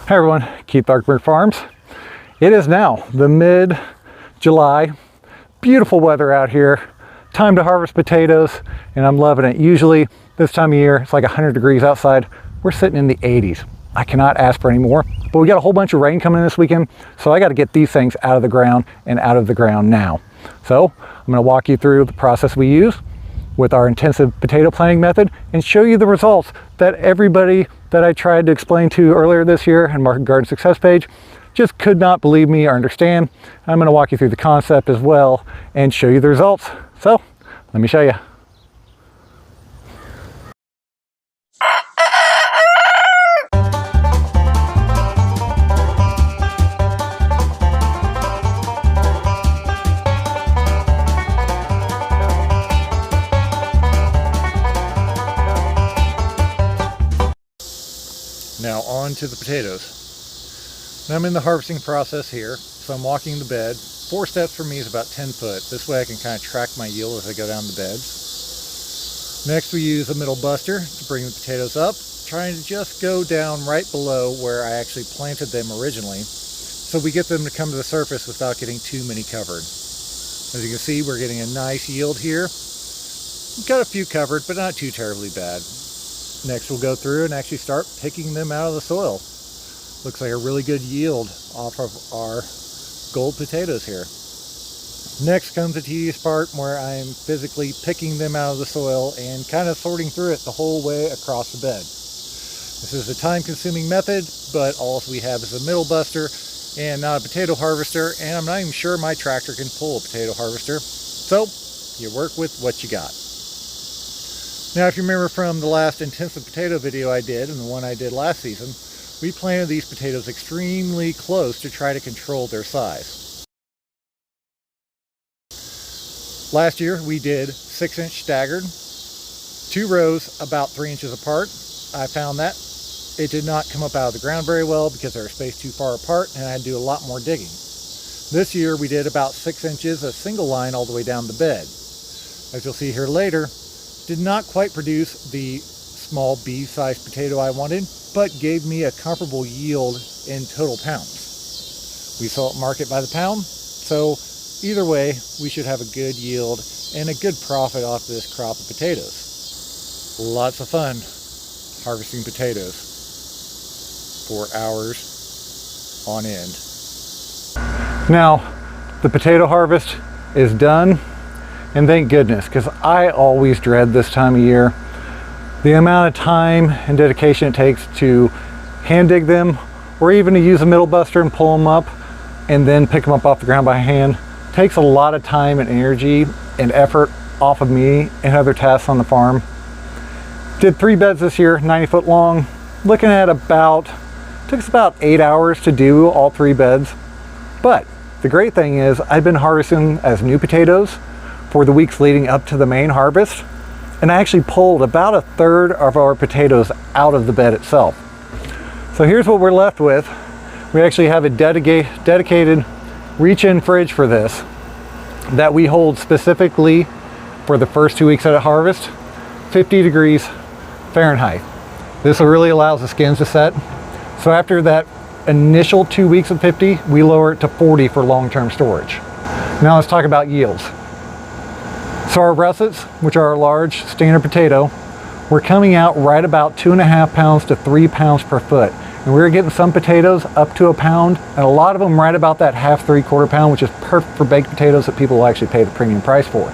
Hi everyone, Keith Arkberg Farms. It is now the mid-July, beautiful weather out here, time to harvest potatoes, and I'm loving it. Usually this time of year, it's like 100 degrees outside. We're sitting in the 80s. I cannot ask for any more, but we got a whole bunch of rain coming in this weekend, so I got to get these things out of the ground and out of the ground now. So I'm going to walk you through the process we use with our intensive potato planting method and show you the results that everybody that I tried to explain to earlier this year and Market Garden Success page just could not believe me or understand. I'm going to walk you through the concept as well and show you the results. So let me show you. Now on to the potatoes. Now I'm in the harvesting process here, so I'm walking the bed. 4 steps for me is about 10 foot. This way I can kind of track my yield as I go down the beds. Next we use a middle buster to bring the potatoes up, trying to just go down right below where I actually planted them originally, so we get them to come to the surface without getting too many covered. As you can see, we're getting a nice yield here. We've got a few covered, but not too terribly bad. Next we'll go through and actually start picking them out of the soil. Looks like a really good yield off of our gold potatoes here. Next comes the tedious part where I'm physically picking them out of the soil and kind of sorting through it the whole way across the bed. This is a time-consuming method, but all we have is a middle buster and not a potato harvester, and I'm not even sure my tractor can pull a potato harvester. So you work with what you got. Now, if you remember from the last intensive potato video I did and the one I did last season, we planted these potatoes extremely close to try to control their size. Last year we did 6-inch staggered, 2 rows about 3 inches apart. I found that it did not come up out of the ground very well because they were spaced too far apart and I had to do a lot more digging. This year we did about 6 inches, a single line all the way down the bed. As you'll see here later, did not quite produce the small B-sized potato I wanted, but gave me a comparable yield in total pounds. We sell at market by the pound, so either way, we should have a good yield and a good profit off this crop of potatoes. Lots of fun harvesting potatoes for hours on end. Now, the potato harvest is done. And thank goodness, because I always dread this time of year. The amount of time and dedication it takes to hand dig them, or even to use a middle buster and pull them up and then pick them up off the ground by hand, takes a lot of time and energy and effort off of me and other tasks on the farm. Did 3 beds this year, 90 foot long, looking at took us about 8 hours to do all 3 beds. But the great thing is I've been harvesting as new potatoes for the weeks leading up to the main harvest, and I actually pulled about 1/3 of our potatoes out of the bed itself. So here's what we're left with. We actually have a dedicated reach-in fridge for this that we hold specifically for the first 2 weeks at harvest, 50 degrees Fahrenheit. This really allows the skins to set. So after that initial 2 weeks of 50, we lower it to 40 for long-term storage. Now let's talk about yields. So our russets, which are our large standard potato, we're coming out right about 2.5 pounds to 3 pounds per foot. And we're getting some potatoes up to 1 pound, and a lot of them right about that 1/2, 3/4 pound, which is perfect for baked potatoes that people will actually pay the premium price for.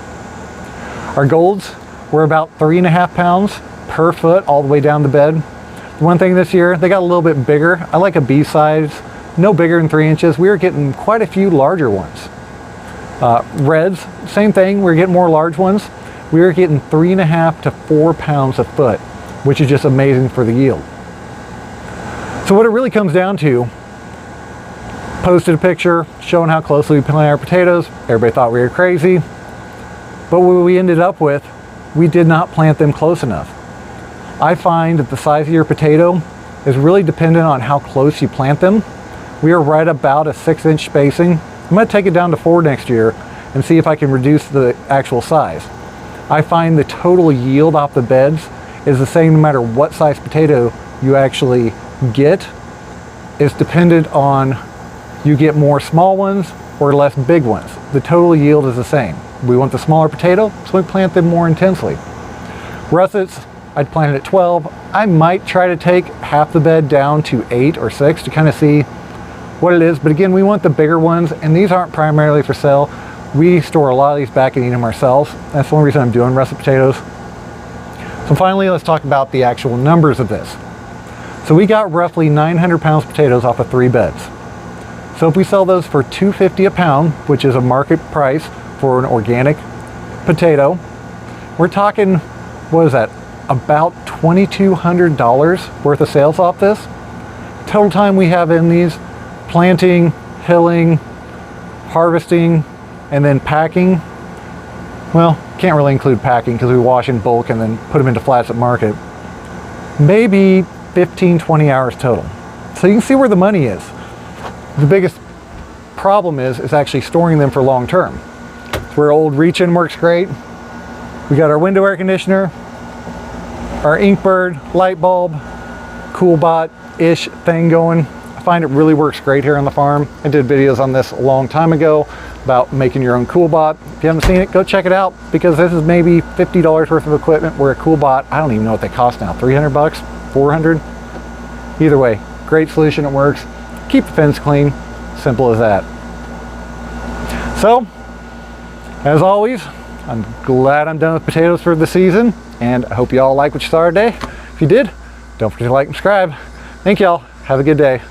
Our golds, we're about 3.5 pounds per foot all the way down the bed. The one thing this year, they got a little bit bigger. I like a B size, no bigger than 3 inches. We were getting quite a few larger ones. Reds, same thing, we're getting more large ones. We were getting 3.5 to 4 pounds a foot, which is just amazing for the yield. So what it really comes down to, posted a picture showing how closely we plant our potatoes. Everybody thought we were crazy, but what we ended up with, we did not plant them close enough. I find that the size of your potato is really dependent on how close you plant them. We are right about a 6-inch spacing. I'm going to take it down to 4 next year and see if I can reduce the actual size. I find the total yield off the beds is the same no matter what size potato you actually get. is dependent on you get more small ones or less big ones. The total yield is the same. We want the smaller potato, so we plant them more intensely. Russets, I'd plant it at 12. I might try to take half the bed down to 8 or 6 to kind of see what it is. But again, we want the bigger ones, and these aren't primarily for sale. We store a lot of these back and eat them ourselves. That's the only reason I'm doing russet potatoes. So finally, let's talk about the actual numbers of this. So we got roughly 900 pounds of potatoes off of 3 beds. So if we sell those for $2.50 a pound, which is a market price for an organic potato, we're talking, what is that, about $2,200 worth of sales off this. Total time we have in these, planting, hilling, harvesting, and then packing. Well, can't really include packing because we wash in bulk and then put them into flats at market. Maybe 15, 20 hours total. So you can see where the money is. The biggest problem is actually storing them for long term. It's where old reach-in works great. We got our window air conditioner, our Inkbird light bulb, CoolBot-ish thing going. I find it really works great here on the farm. I did videos on this a long time ago about making your own CoolBot. If you haven't seen it, go check it out, because this is maybe $50 worth of equipment, where a CoolBot, I don't even know what they cost now, 300 bucks, 400? Either way, great solution, it works. Keep the fence clean, simple as that. So, as always, I'm glad I'm done with potatoes for the season, and I hope you all like what you saw today. If you did, don't forget to like and subscribe. Thank y'all. Have a good day.